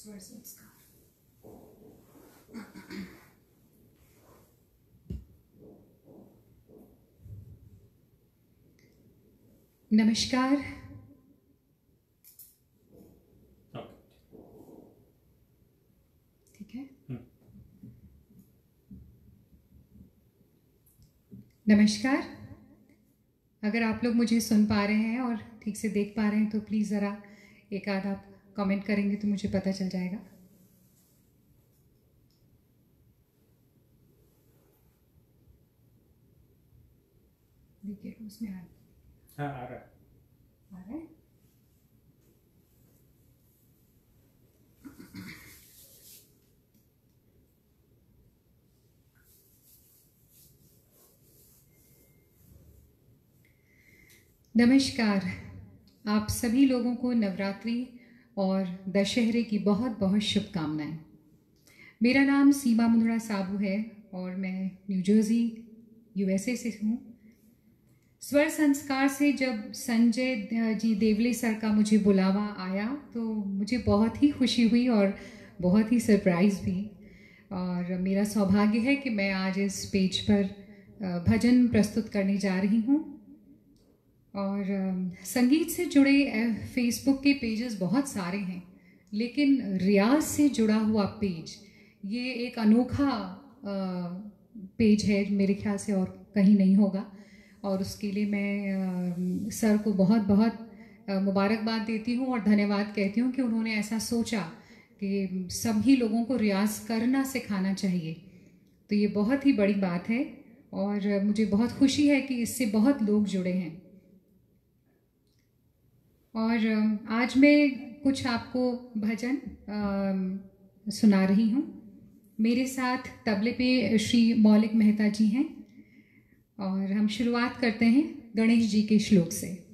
स्वर संस्कार। नमस्कार। ठीक है। नमस्कार। अगर आप लोग मुझे सुन पा रहे हैं और ठीक से देख पा रहे हैं तो प्लीज़ ज़रा एक आध आप कमेंट करेंगे तो मुझे पता चल जाएगा। देखिए उसमें आ रहा है। आ रहा है। नमस्कार। आप सभी लोगों को नवरात्रि और दशहरे की बहुत बहुत शुभकामनाएं। मेरा नाम सीमा मुंदड़ा साबू है और मैं न्यू जर्सी यूएसए से हूँ। स्वर संस्कार से जब संजय जी देवले सर का मुझे बुलावा आया तो मुझे बहुत ही खुशी हुई और बहुत ही सरप्राइज़ भी। और मेरा सौभाग्य है कि मैं आज इस पेज पर भजन प्रस्तुत करने जा रही हूँ। और संगीत से जुड़े फेसबुक के पेजेस बहुत सारे हैं, लेकिन रियाज से जुड़ा हुआ पेज ये एक अनोखा पेज है मेरे ख्याल से, और कहीं नहीं होगा। और उसके लिए मैं सर को बहुत बहुत मुबारकबाद देती हूँ और धन्यवाद कहती हूँ कि उन्होंने ऐसा सोचा कि सभी लोगों को रियाज करना सिखाना चाहिए। तो ये बहुत ही बड़ी बात है और मुझे बहुत खुशी है कि इससे बहुत लोग जुड़े हैं। और आज मैं कुछ आपको भजन सुना रही हूँ। मेरे साथ तबले पे श्री मौलिक मेहता जी हैं और हम शुरुआत करते हैं गणेश जी के श्लोक से।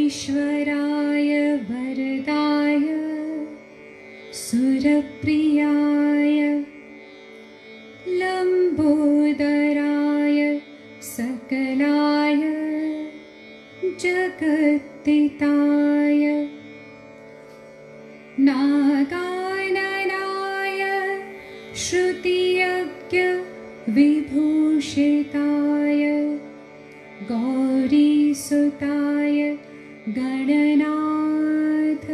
विघ्नेश्वराय वरदाय सुरप्रियाय लंबोदराय सकलाय जगत्तिताय नागाननाय श्रुतियज्ञ विभूषिताय गौरीसुताय गणनाथ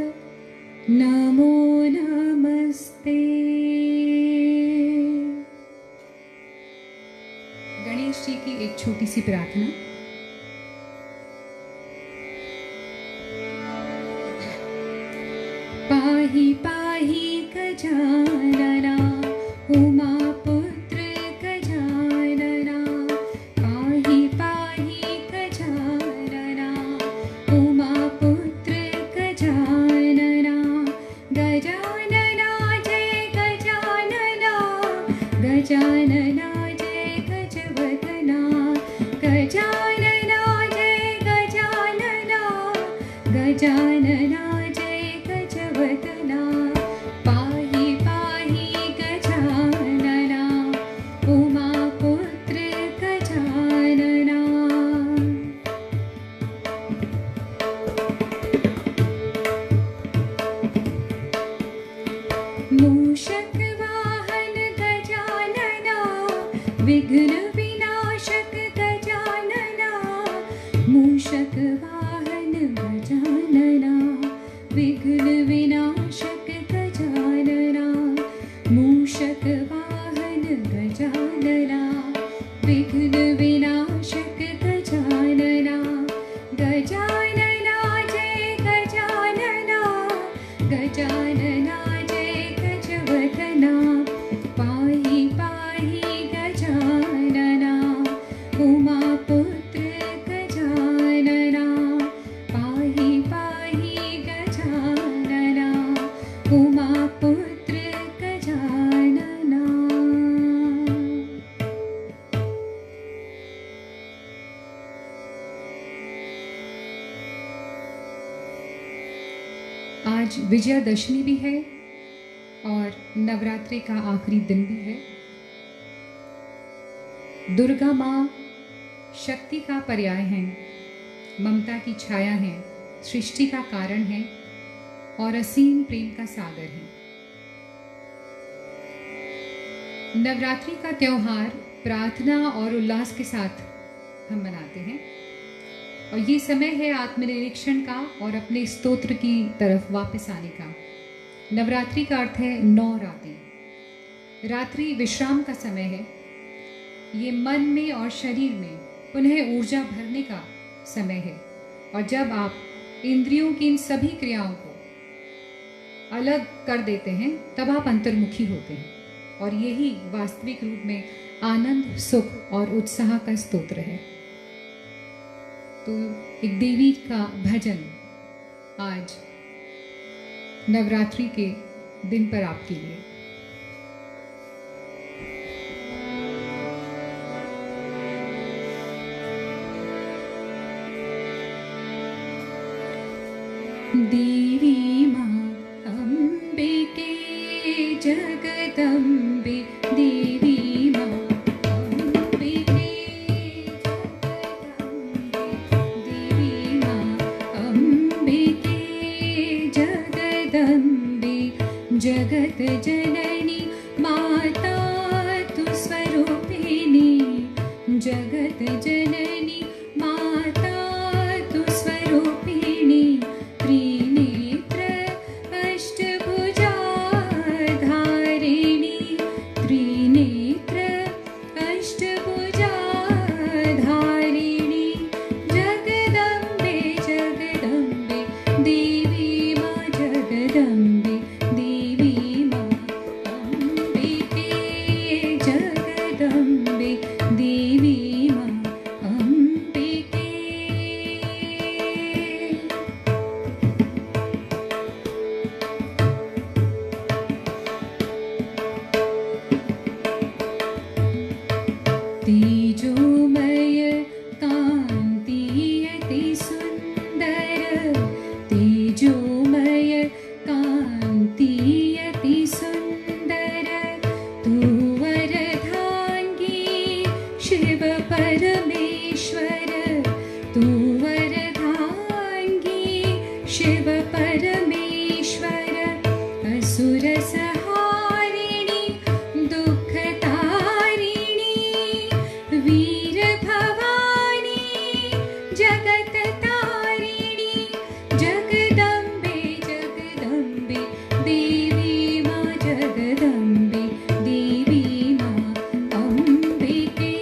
नमो नमस्ते। गणेश जी की एक छोटी सी प्रार्थना। पाहि पाहि गजानना उमापुत्र गजानना, पाहि पाहि गजानना उमापुत्र गजानना, गजानना जय गजानना, गजानना जय गजवदना, गजानना जय गजानना, गजानना जय गजवदना, पाहि पाहि गजानना उमापुत्र गजानना। मूषक वाहन गजानना विघ्न विनाशक गजानना, मूषक वाहन गजानना विघ्न विनाशक गजानना, मूषक वाहन गजानना विघ्न विनाशक गजानना, गजानना जय गजानना, गजानना जय गजवदना, पाहि पाहि गजानना उमापुत्र गजानना, पाहि पाहि गजानना उमापुत्र आज विजयादशमी भी है और नवरात्रि का आखिरी दिन भी है। दुर्गा माँ शक्ति का पर्याय हैं, ममता की छाया हैं, सृष्टि का कारण है और असीम प्रेम का सागर है। नवरात्रि का त्योहार प्रार्थना और उल्लास के साथ हम मनाते हैं और ये समय है आत्मनिरीक्षण का और अपने स्तोत्र की तरफ वापस आने का। नवरात्रि का अर्थ है 9 रातें। रात्रि विश्राम का समय है। ये मन में और शरीर में पुनः ऊर्जा भरने का समय है और जब आप इंद्रियों की इन सभी क्रियाओं को अलग कर देते हैं तब आप अंतर्मुखी होते हैं और यही वास्तविक रूप में आनंद, सुख और उत्साह का स्तोत्र है। तो एक देवी का भजन आज नवरात्रि के दिन पर आपके लिए। देवी माँ अम्बिके जगदम्बे, देवी माँ अम्बिके जगदम्बे, देवी माँ अम्बिके जगदम्बे, जगत जननी माता तु स्वरूपिणी, जगत जननी माता तु स्वरूपिणी, त्रिनेत्र अष्टभुजा धारिणी, त्रिनेत्र अष्टभुजा धारिणी, जगदम्बे जगदम्बे, देवी माँ जगदम्बे, देवी माँ अम्बिके जगदम्बे, देवी माँ अम्बिके। तेजोमय कांति अति सुंदर, तेजोमय कांति अति सुंदर, तू वरधांगी शिव परमेश्वर, तू वरधांगी शिव परमेश्वर, असुर संहारिणी दुख तारिणी, वीर भवानी जगत तारिणी, जगदम्बे जगदम्बे, देवी माँ जगदम्बे, देवी माँ अम्बिके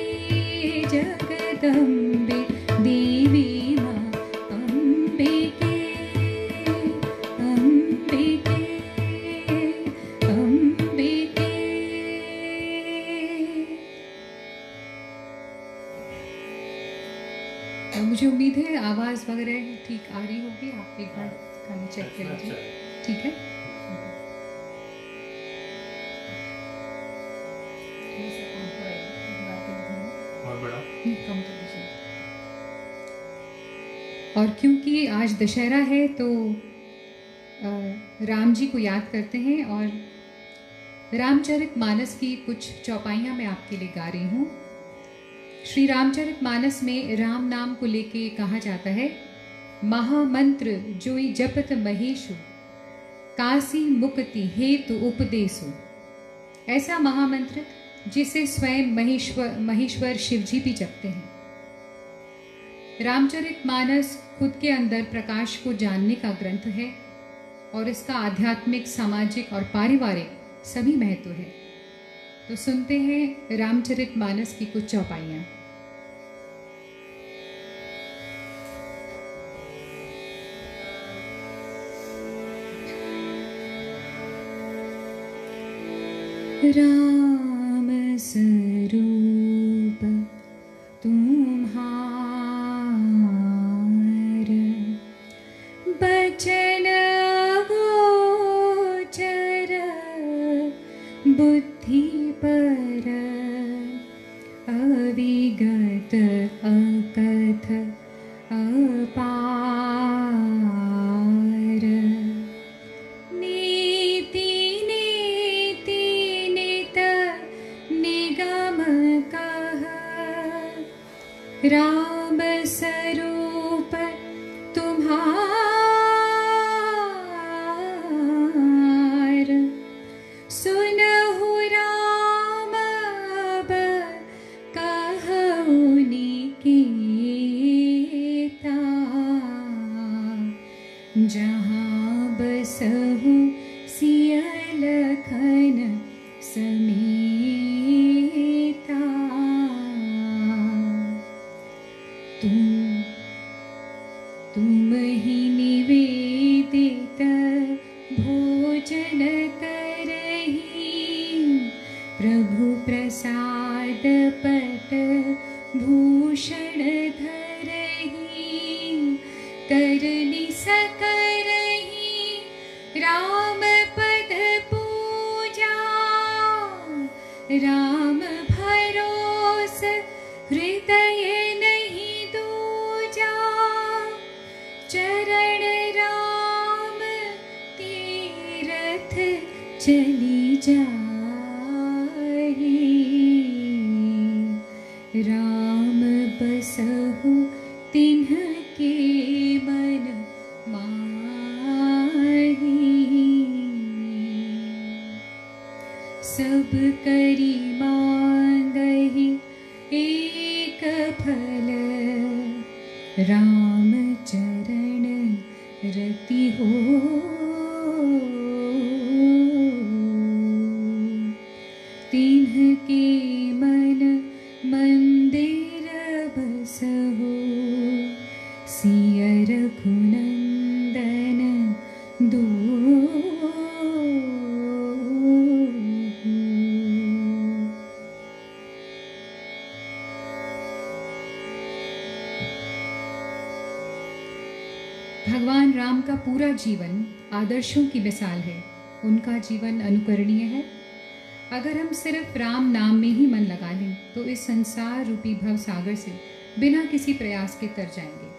जगदम्बे, देवी माँ अम्बिके अम्बिके अम्बिके। मुझे उम्मीद है आवाज़ वगैरह ठीक आ रही होगी। आप एक बार खाली चेक कर लीजिए, ठीक है? और बड़ा कम कर दीजिए। और क्योंकि आज दशहरा है तो राम जी को याद करते हैं और रामचरितमानस की कुछ चौपाइयाँ मैं आपके लिए गा रही हूँ। श्री रामचरितमानस में राम नाम को लेके कहा जाता है, महामंत्र जोई जपत महेशु, काशी मुक्ति हेतु उपदेशु। ऐसा महामंत्र जिसे स्वयं महेश्वर शिव जी भी जपते हैं। रामचरितमानस खुद के अंदर प्रकाश को जानने का ग्रंथ है और इसका आध्यात्मिक, सामाजिक और पारिवारिक सभी महत्व है। तो सुनते हैं रामचरितमानस की कुछ चौपाइयाँ। राम स्वरूप तुम्हार, बचन गोचर बुद्धि पर, अविगत अकथ अपार, राम कहा, राम स्वरूप तुम्हार, सुनहु राम अब कहु निकेता, जहाँ बसहु सिय लखन समेता। तुम ही निवेदित भोजन करही, प्रभु प्रसाद पट भूषण धरही, करनी सकरही राम पद पूजा, राम भरोस हृदय नहीं दूजा, चरण राम तीरथ चली जाही, राम बसहु तिन्हके मन माही, सब करी मांगहि एक फल, राम चरण रति हो, तिन्हके मन मंदिर बसहु, सिय रघुनंदन दो। भगवान राम का पूरा जीवन आदर्शों की मिसाल है। उनका जीवन अनुकरणीय है। अगर हम सिर्फ राम नाम में ही मन लगा लें तो इस संसार रूपी भव सागर से बिना किसी प्रयास के तर जाएंगे।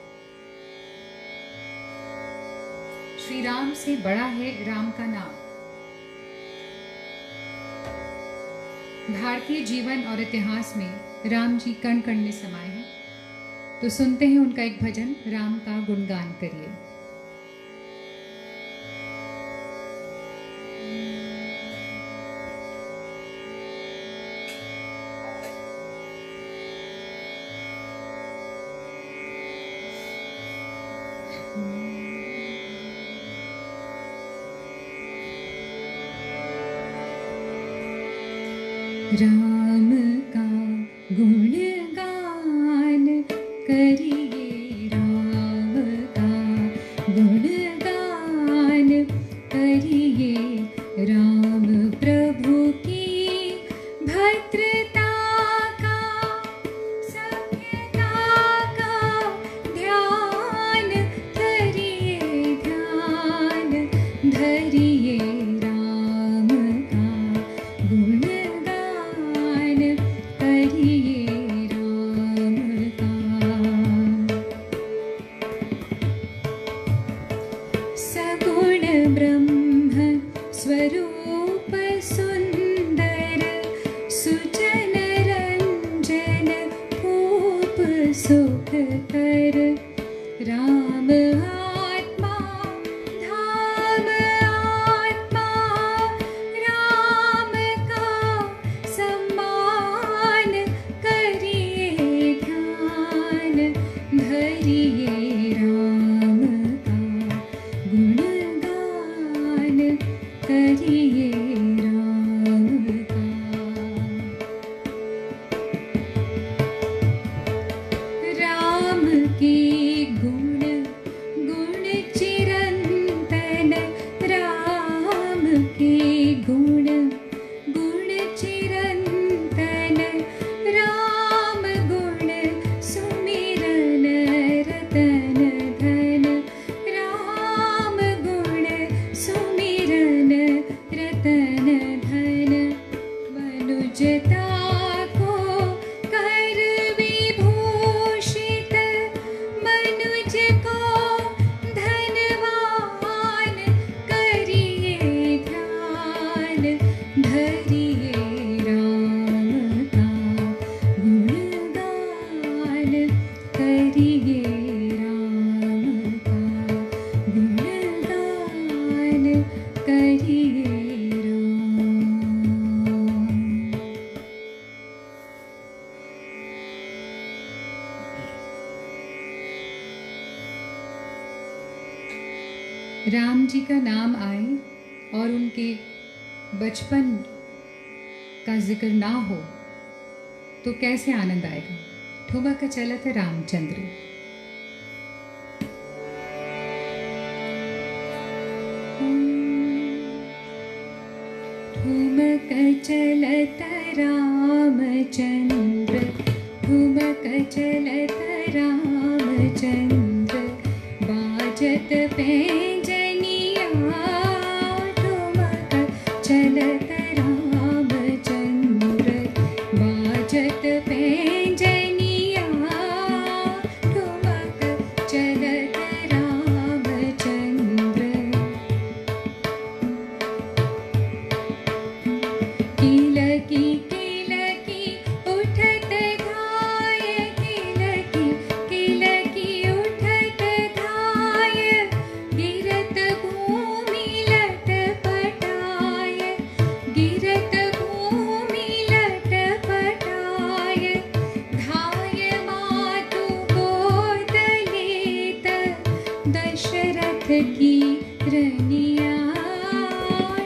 श्री राम से बड़ा है राम का नाम। भारतीय जीवन और इतिहास में राम जी कण कण में समाये हैं। तो सुनते हैं उनका एक भजन, राम का गुणगान करिए। राम का गुणगान करिए, राम का गुणगान करिए, राम प्रभु की भद्रता का सभ्यता का ध्यान धरिए, ध्यान धरिए, राम का गुणगान करिए, राम का। सगुण ब्रह्म स्वरूप सुंदर, सुजन रंजन भूप सुखकर, राम आत्मा धाम आत्मा, राम का सम्मान करिए, ध्यान धरिए, राम का गुणगान करिए, राम का। राम के गुण राम जी का नाम आए और उनके बचपन का जिक्र ना हो तो कैसे आनंद आएगा। ठुमक चलत रामचंद्र। ठुमक चलत रामचंद्र, ठुमक चलत रामचंद्र, बाजत पैंजनिया, ठुमक चलत रामचंद्र, बाजत पैंजनिया, ठुमक चलत रामचंद्र। किलकी किलकी उठत धाय, किलकी किलकी उठत धाय, गिरत भूमि लटपटाय, गिरत भूमि लटपटाय, धाय मातु गोद लेत, दशरथ की रनिया,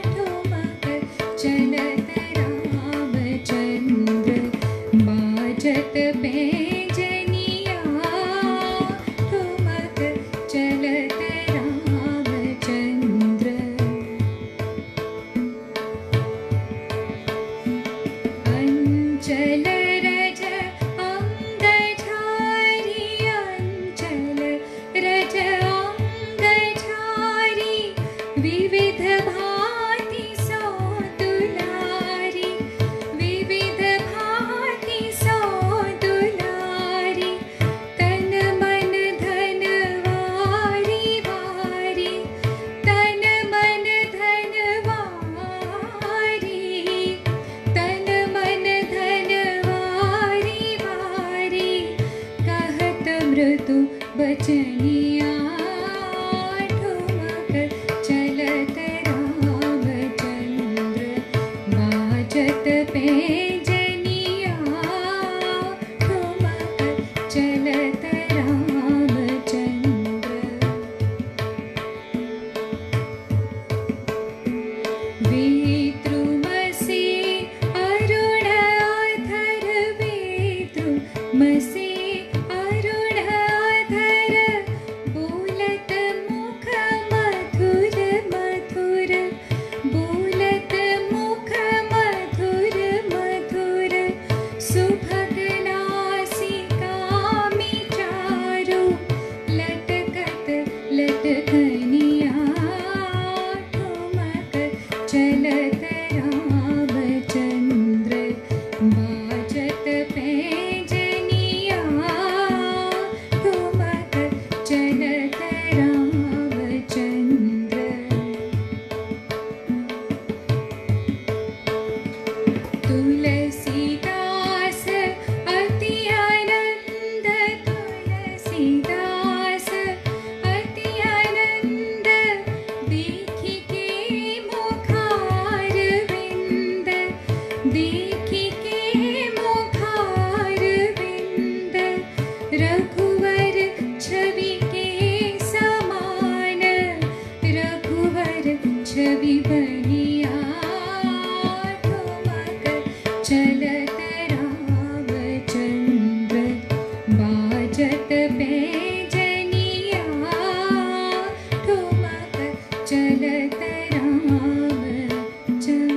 ठुमक चलत रामचंद्र, बाजत पैंजनिया, ठुमक चलत रामचंद्र। अंचल रज अंग झारी, अंचल रज अंग झारी, विविध भांति सो दुलारी, विविध भांति सो दुलारी, तन मन धन वारी वारी, तन मन धन वारी, तन मन धन वारी वारी, कहत मृदु बचनिया, ठुमक चलत रामचंद्र, बाजत पैंजनिया, ठुमक चलत रामचंद्र। वेद्रुमसि अरुण अधर, वेद्रुमसि अरुण अधर, बोलत मुख मधुर मधुर, बोलत मुख मधुर मधुर, सुभग नासिका में चारु, लटकत लटकनिया, ठुमक चलत रामचंद्र, बाजत पैंजनिया, ठुमक चलत रामचंद्र। तुलसीदास अति आनंद, तुलसीदास अति आनंद, देखि के मुखार विंद, देखि के मुखार विंद, रघुवर छवि के समान, रघुवर छवि बनिया, ठुमक चलत रामचंद्र, बाजत पैंजनिया, ठुमक चलत रामचंद्र।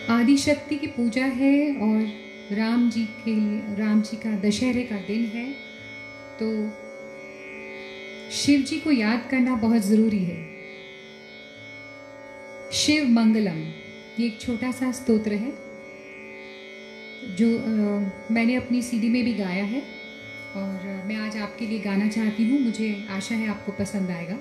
आदि शक्ति की पूजा है और राम जी का दशहरे का दिन है, तो शिव जी को याद करना बहुत ज़रूरी है। शिव मंगलम, ये एक छोटा सा स्तोत्र है जो मैंने अपनी सीडी में भी गाया है और मैं आज आपके लिए गाना चाहती हूँ। मुझे आशा है आपको पसंद आएगा।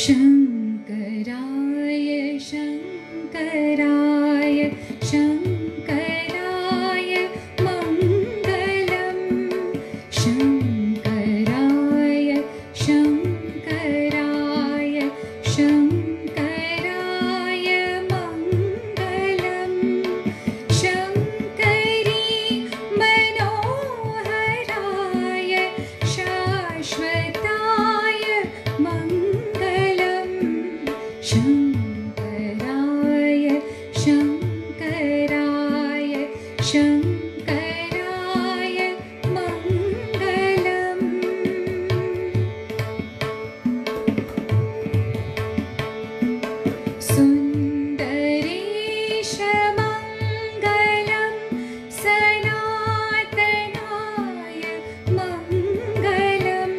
शङ्कराय शङ्कराय शङ्कराय मङ्गलम् शङ्कराय शङ्कराय शङ्कराय मङ्गलम् शङ्करी मनोहराय शाश्वताय मङ्गलम् शङ्कराय शङ्कराय शङ्कराय मङ्गलम् सुन्दरेश मङ्गलं सनातनाय मङ्गलं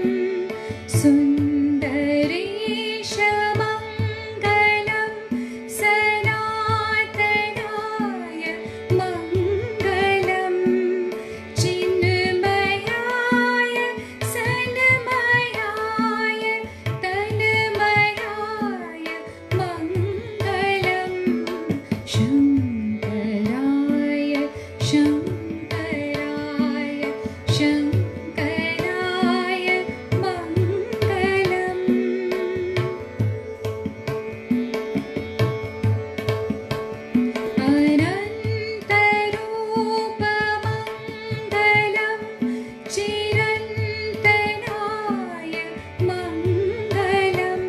सुन्दरेश मङ्गलं सनातनाय मङ्गलं चिन्मयाय सन्मयाय तन्मयाय मङ्गलं शङ्कराय शङ्कराय शङ्कराय मङ्गलम् अनन्तरूपमङ्गलं चिरन्तनाय मङ्गलम्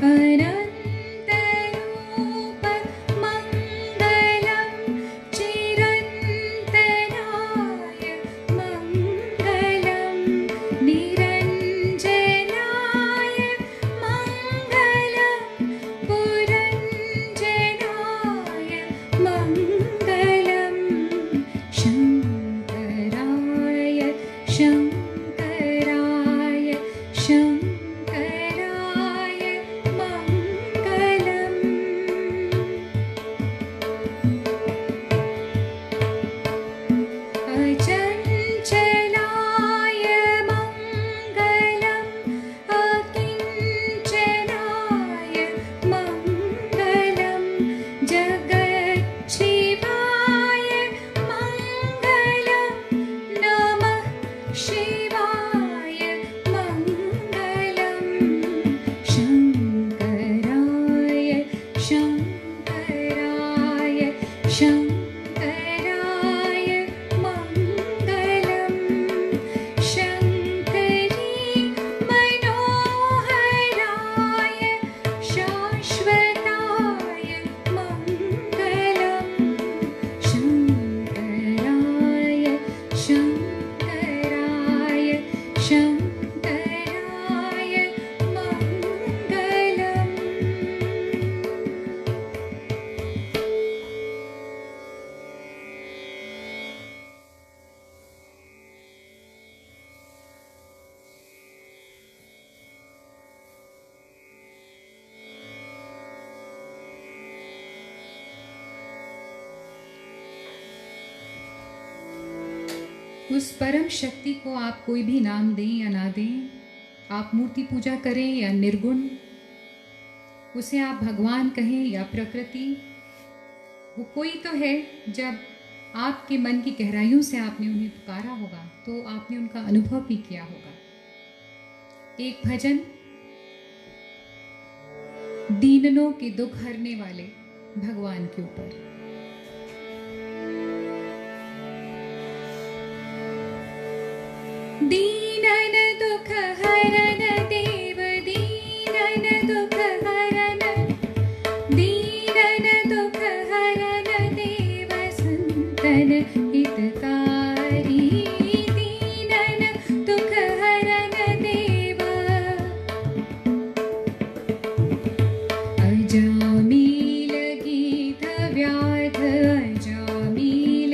अनन्तरूपमङ्गलं चिरन्तनाय मङ्गलं निरञ्जनाय मङ्गलं पुरञ्जनाय मङ्गलं शङ्कराय शङ्कराय शङ्कराय मङ्गलम् अचञ्चलाय मङ्गलम् अकिञ्चनाय मङ्गलं जगच्छिवाय मङ्गलं नमः शिवाय मङ्गलं शङ्कराय शङ्कराय शङ्कराय मङ्गलं शङ्करी मनोहराय शाश्वताय मङ्गलं शङ्कराय शङ्कराय शङ्कराय मङ्गलम् उस परम शक्ति को आप कोई भी नाम दें या ना दें, आप मूर्ति पूजा करें या निर्गुण, उसे आप भगवान कहें या प्रकृति, वो कोई तो है। जब आपके मन की गहराइयों से आपने उन्हें पुकारा होगा तो आपने उनका अनुभव भी किया होगा। एक भजन दीननों के दुख हरने वाले भगवान के ऊपर। दीनन दुख हरन देव दीनन दुख हरन दीनन दुख हरन देव संतन हितकारी दीनन दुख हरन देव अजामिल गीत व्याध अजामिल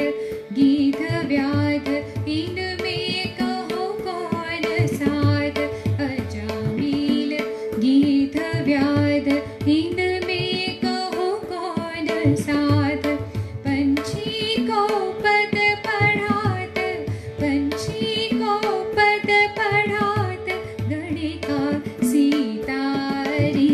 गीत व्याध इनमें कहो कौन साध अजामिल गीत व्याध इनमें कहो कौन साध पंछी को पद पढ़ात पंछी को पद पढ़ात गणिका सीतारी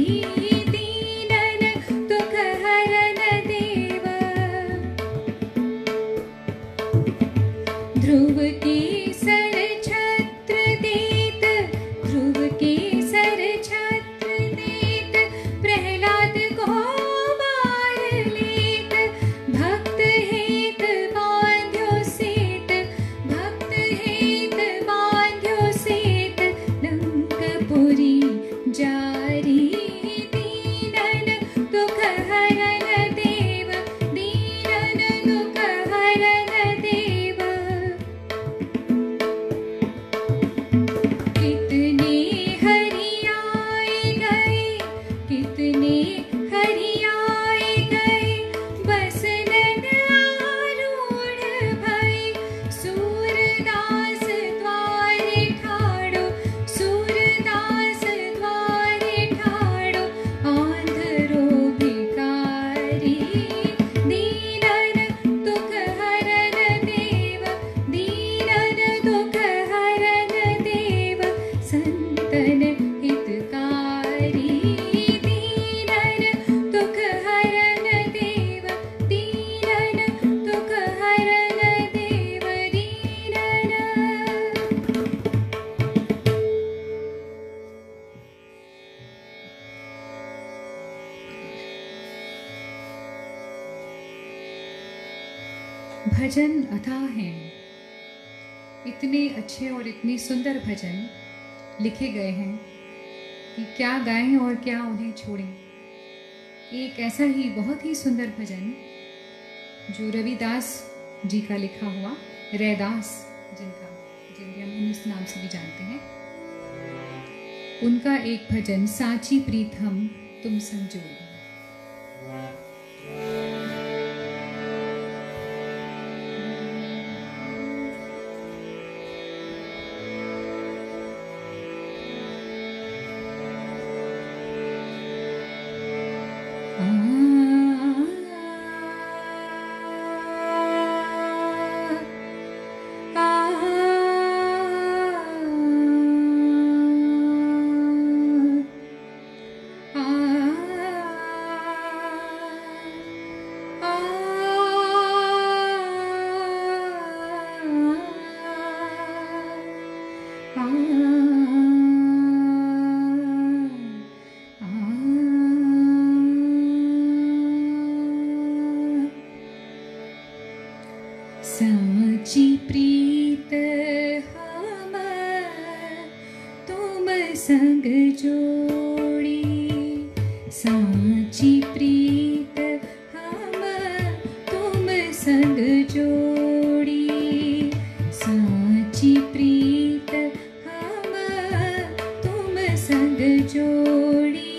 भजन अथाह हैं, इतने अच्छे और इतने सुंदर भजन लिखे गए हैं कि क्या गाएं और क्या उन्हें छोड़ें। एक ऐसा ही बहुत ही सुंदर भजन जो रविदास जी का लिखा हुआ, रैदास जिनके हम इस नाम से भी जानते हैं, उनका एक भजन साची प्रीत हम तुम संजोए। साची प्रीत हम तुम संग जोड़ी, साची प्रीत हम तुम संग जोड़ी, साची प्रीत हम तुम संग जोड़ी,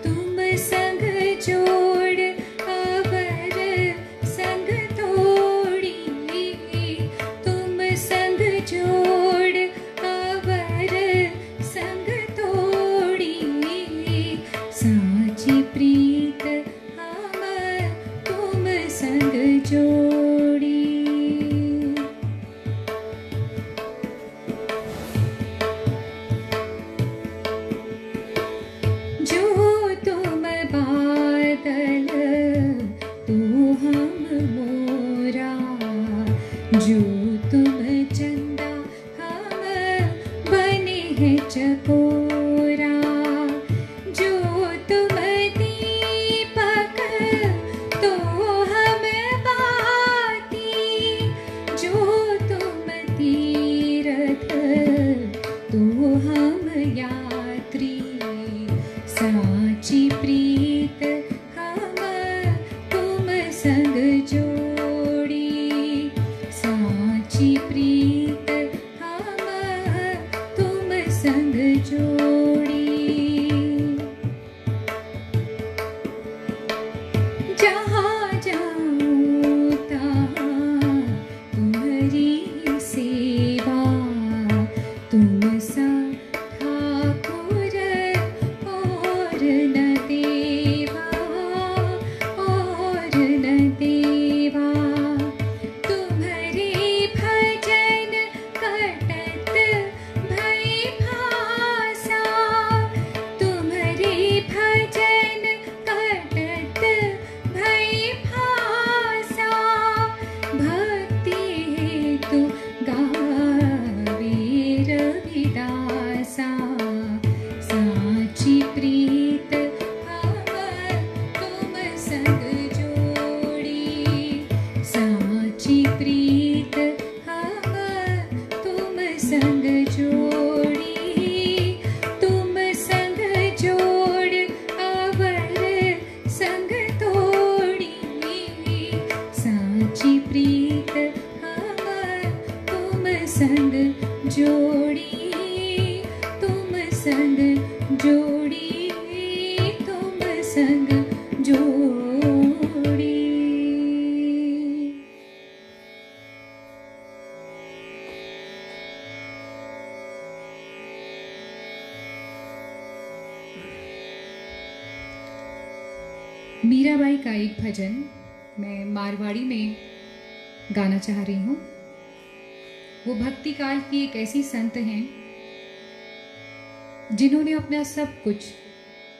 तुम संग जोड़ अवर संग तोड़ी, तुम संग जोड़ अवर संग तोड़ी, साची प्रीत हम तुम संग जोड़ी। जो तुम बादल तो हम मोरा, जो तुम चंदा हम बने हैं चकोरा, जो तुम दीपक तो हम बाती, जो तुम तीरथ तो हम यात्री, साची प्रीत हम तुम संग जोड़ी, साची प्रीत हम तुम संग जोड़ी। जहाँ जाऊँ तहाँ तुम्हारी सेवा, तुम सा ठाकुर और न देवा, और न देवा, तुम्हारे भजन कटत भई भाषा, तुम्हारे भजन कटत भई भाषा, भक्ति हेतु गावे रविदासा, साची प्रीत हम तुम संग जोड़ी, साची प्रीत हम तुम संग जोड़ी, तुम संग जोड़ अवर संग तोड़ी, साची प्रीत हम तुम संग जोड़ी, तुम संग जोड़ी, तुम संग जोड़ी। मीराबाई का एक भजन मैं मारवाड़ी में गाना चाह रही हूँ। वो भक्ति काल की एक ऐसी संत हैं जिन्होंने अपना सब कुछ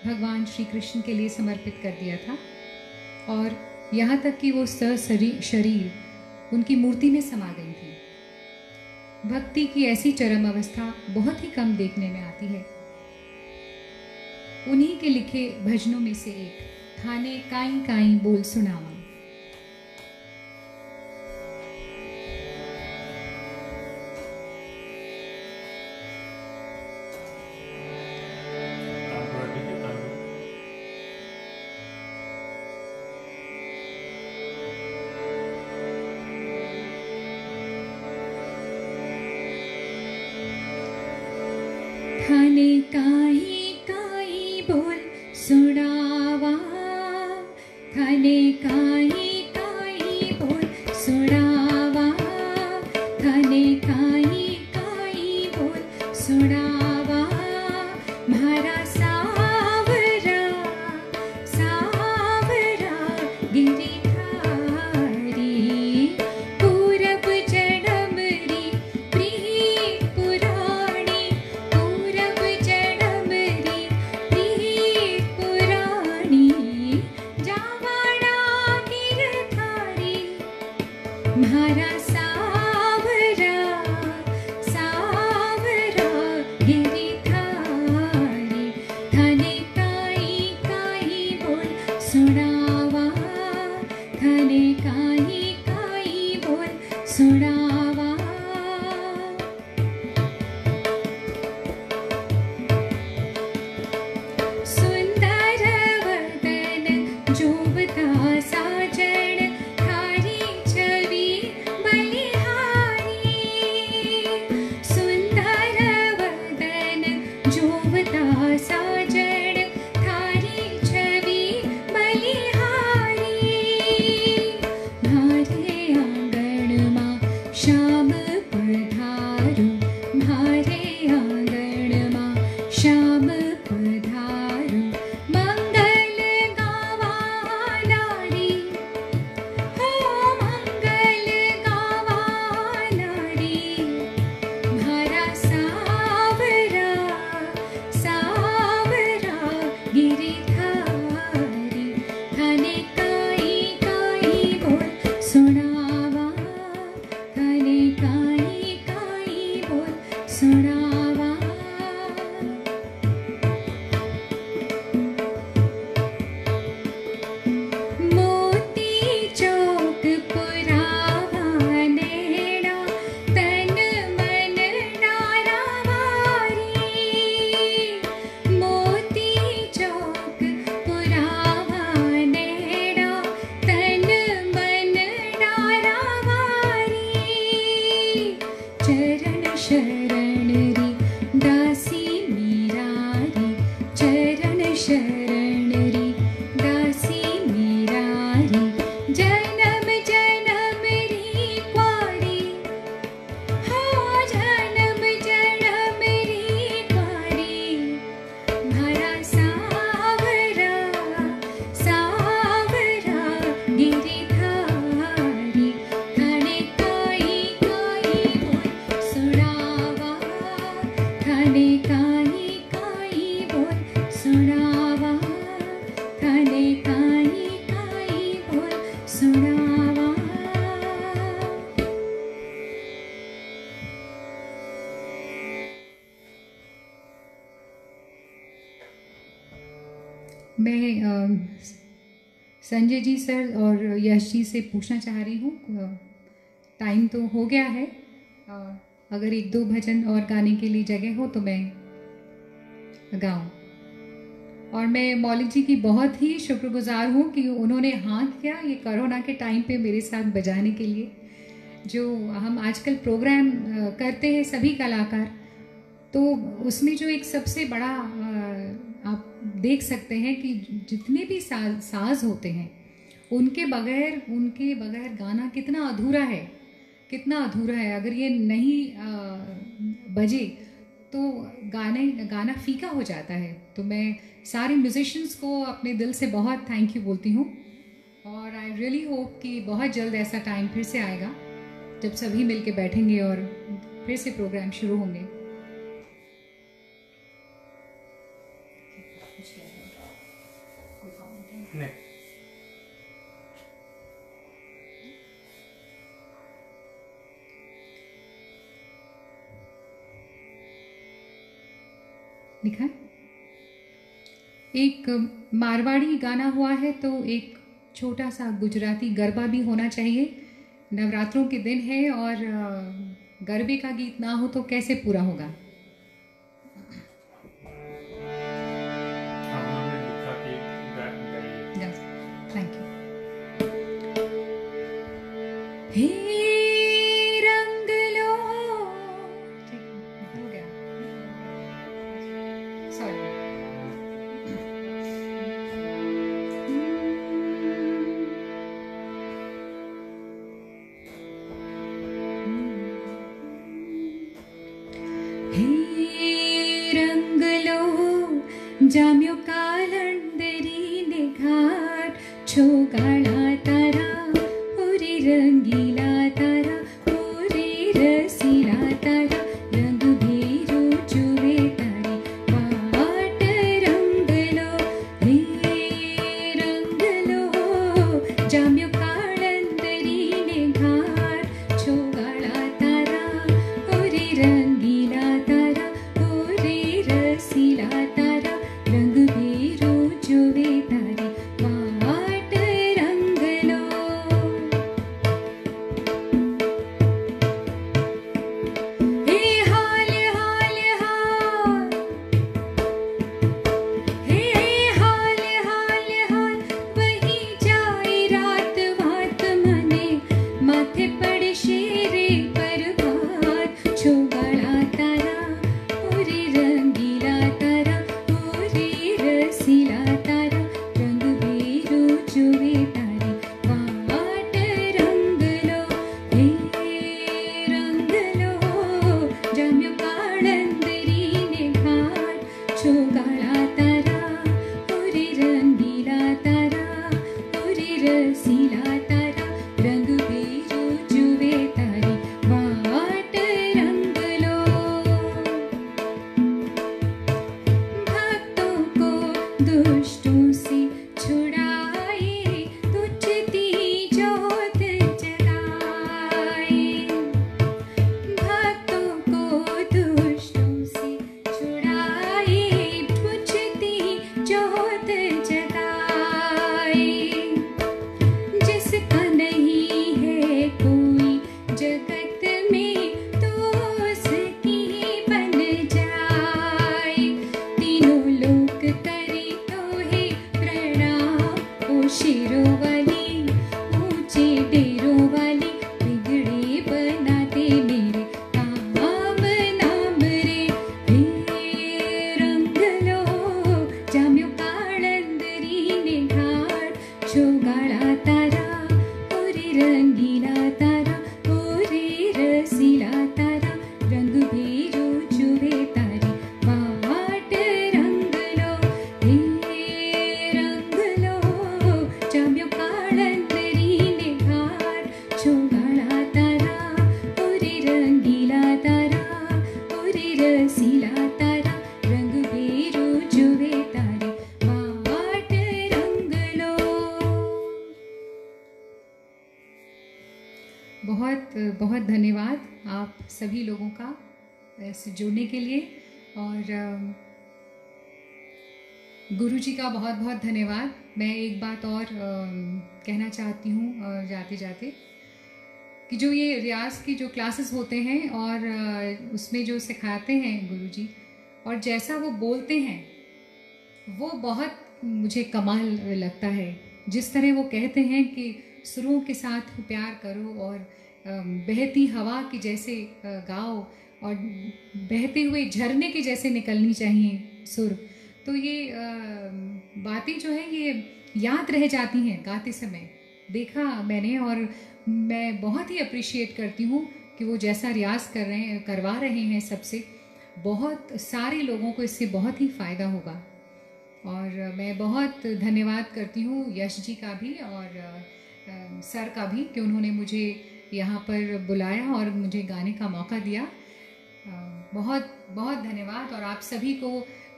भगवान श्री कृष्ण के लिए समर्पित कर दिया था, और यहाँ तक कि वो शरीर उनकी मूर्ति में समा गई थी। भक्ति की ऐसी चरम अवस्था बहुत ही कम देखने में आती है। उन्हीं के लिखे भजनों में से एक थाने काई काई बोल सुनावा। मैं संजय जी सर और यश जी से पूछना चाह रही हूँ, टाइम तो हो गया है, अगर एक दो भजन और गाने के लिए जगह हो तो मैं गाऊं। और मैं मौलिक जी की बहुत ही शुक्रगुजार हूँ कि उन्होंने हाँ किया ये कोरोना के टाइम पे मेरे साथ बजाने के लिए। जो हम आजकल प्रोग्राम करते हैं सभी कलाकार, तो उसमें जो एक सबसे बड़ा आप देख सकते हैं कि जितने भी साज होते हैं उनके बगैर गाना कितना अधूरा है, कितना अधूरा है। अगर ये नहीं बजे तो गाना फीका हो जाता है। तो मैं सारे म्यूजिशियंस को अपने दिल से बहुत थैंक यू बोलती हूँ, और आई रियली होप कि बहुत जल्द ऐसा टाइम फिर से आएगा जब सभी मिलके बैठेंगे और फिर से प्रोग्राम शुरू होंगे। लिखा है एक मारवाड़ी गाना हुआ है, तो एक छोटा सा गुजराती गरबा भी होना चाहिए। नवरात्रों के दिन है और गरबे का गीत ना हो तो कैसे पूरा होगा। Thank you. रंग लो, हो गया, सॉरी। रंगीला तारा ओ रे रसीला तारा रंग भेरो जुवे तारी वाट रंग लो रे रंग लो जाम्यो काळंदरीने घाट छोगाळा तारा ओ रे रंगीला तारा ओ रे रसीला तारा रंग भेरो जुवे तारी वाट रंग लो हे हाल हाल हाल हे हाल हाल हाल वही जाए रात वात मने माथे पड़े शेरे पर भात छोगाळा तारा ओ रे रंगीला तारा ओ रे रसीला तारा रंग भेरो जुवे तारी वाट रंग लो हे रंग लो जाम्यो काळंदरीने घाट छोगाळा तारा ओ रे रंगीला तारा ओ रे रसीला तारा रंग भेरो जुवे तारी वाट रंग लो भक्तों को दुष्टों से छुड़ाए तुझती जोत जगाए भक्तों को दुष्टों से छुड़ाए तुझती जोत जगाए जिसका नहीं है कोई जगत में तो उसकी बन जाए तीनों लोक करे तो है प्रणाम ओ शेरों वाली ऊंचे डेरों वाली बिगड़े बनाते मेरे काम नाम रे हे रंग लो जाम्यो काळंदरीने घाट छोगाळा तारा ओ रे रंगीला तारा ओ रे रसीला तारा रंग भेरो जुवे तारी वाट रंग लो हे रंग लो जाम्यो काळंदरीने घाट छोगाळा तारा ओ रे रंगीला तारा ओ रे रसीला तारा रंग भेरो जुवे तारी वाट रंग लो। बहुत बहुत धन्यवाद आप सभी लोगों का इससे जुड़ने के लिए और गुरु जी का बहुत बहुत धन्यवाद। मैं एक बात और कहना चाहती हूँ जाते जाते कि जो ये रियाज की जो क्लासेस होते हैं और उसमें जो सिखाते हैं गुरु जी और जैसा वो बोलते हैं वो बहुत मुझे कमाल लगता है। जिस तरह वो कहते हैं कि सुरों के साथ प्यार करो और बहती हवा की जैसे गाओ और बहते हुए झरने के जैसे निकलनी चाहिए सुर, तो ये बातें जो है ये याद रह जाती हैं गाते समय। देखा मैंने और मैं बहुत ही अप्रिशिएट करती हूँ कि वो जैसा रियाज करवा रहे हैं सबसे, बहुत सारे लोगों को इससे बहुत ही फ़ायदा होगा। और मैं बहुत धन्यवाद करती हूँ यश जी का भी और सर का भी कि उन्होंने मुझे यहाँ पर बुलाया और मुझे गाने का मौका दिया। बहुत बहुत धन्यवाद और आप सभी को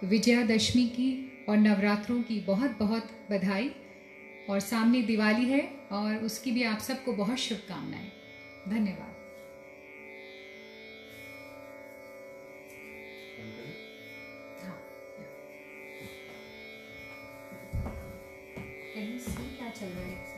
विजयादशमी की और नवरात्रों की बहुत बहुत बधाई। और सामने दिवाली है और उसकी भी आप सबको बहुत शुभकामनाएं। धन्यवाद। क्या चल रहा है?